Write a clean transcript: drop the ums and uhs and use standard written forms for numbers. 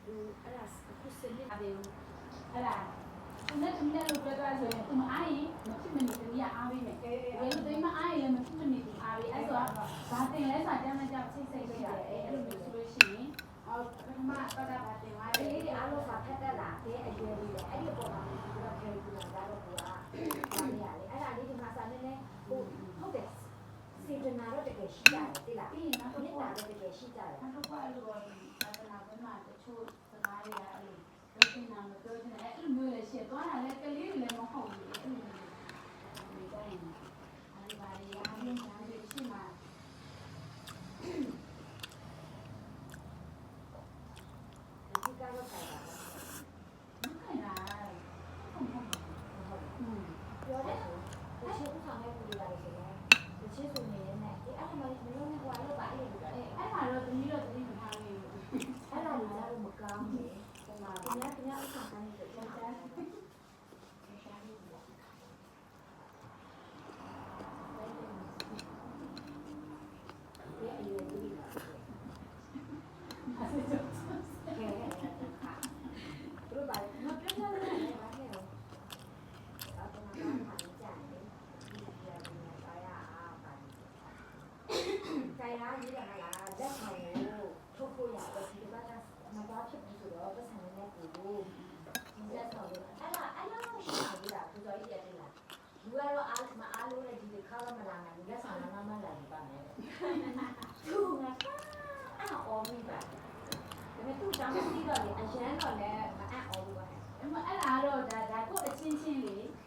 အဲ့ဒါအခုစနေတယ်အဲ့ဒါနဲ့တမီးလည်းလို့ပြောဆိုရင်သူမအားရင်မဖြစ်မနေတမီးကအားပေးမယ်ဘယ်လိုတမီးမအားရင်လည်းမဖြစ်မနေသူအားပေးအဲ့ဆိုတော့ဘာတင်လဲဆိုတာတမ်းမကြောက်ချိတ်စိတ်ရတယ်အဲ့လိုမျိုးဆိုလို့ရှိရင်အော်ပထမပတ်တာဘာတင်သွားလဲလေးတွေအားလုံးကဖတ်တတ်လာတဲ့အရွယ်လေးတွေအဲ့ဒီပုံမှာဒီကဖယ်ကူလာတော့ကိုကဘာလဲရလေအဲ့ဒါလေးဒီမှာစာနေနေဟုတ်တယ်စေတနာတော့တကယ်ရှိကြတယ်တိလားပြီးရင်နောက်တစ်ခါတော့တကယ်ရှိကြတယ်နောက်တစ်ခါအဲ့လိုတော့သာသနာ့ဘက်မှာတချို့စကားတွေကအဲ့လိုပြောချင်တာမပြောချင်တဲ့အဲ့လိုမျိုးလည်းရှိသွားတာလည်းကလေးတွေလည်းမဟုတ်ဘူးအဲ့လိုမျိုးဒီတိုင်းအဲ့ဒီပါရရင်းညာတွေရှိမှာဒီကတော့ဆိုင်တာမခိုင်တာဟုတ်ဟုတ်ပြောတယ်ဆိုတချို့ဥဆောင်တဲ့လူတွေပါတယ်ဆိုတော့တချို့ဆိုနေနေအဲ့ဒါမှမလို့နဲ့ဟိုလောက်ပါအဲ့လိုပြောတယ်အဲ့မှာတော့တမီးတော့တမီးမထားဘူးအဲ့ဒါကြီးကတော့မကောင်းဘူးဟိုမှာပြညာဥဆောင်တဲ့လူတွေကျန်တယ်လူကတော့အားလုံးနဲ့ဒီခါတော့မလာနိုင်ဘူးလက်ဆောင်လာမှလာပြီပါမယ်သူကအော်မိပါဒါပေမဲ့သူ့တောင်းပြီးတော့လေအရန်တော့လည်းမအံ့ဩဘူးပါအဲ့ဒါကတော့ဒါကိုအချင်းချင်းလေ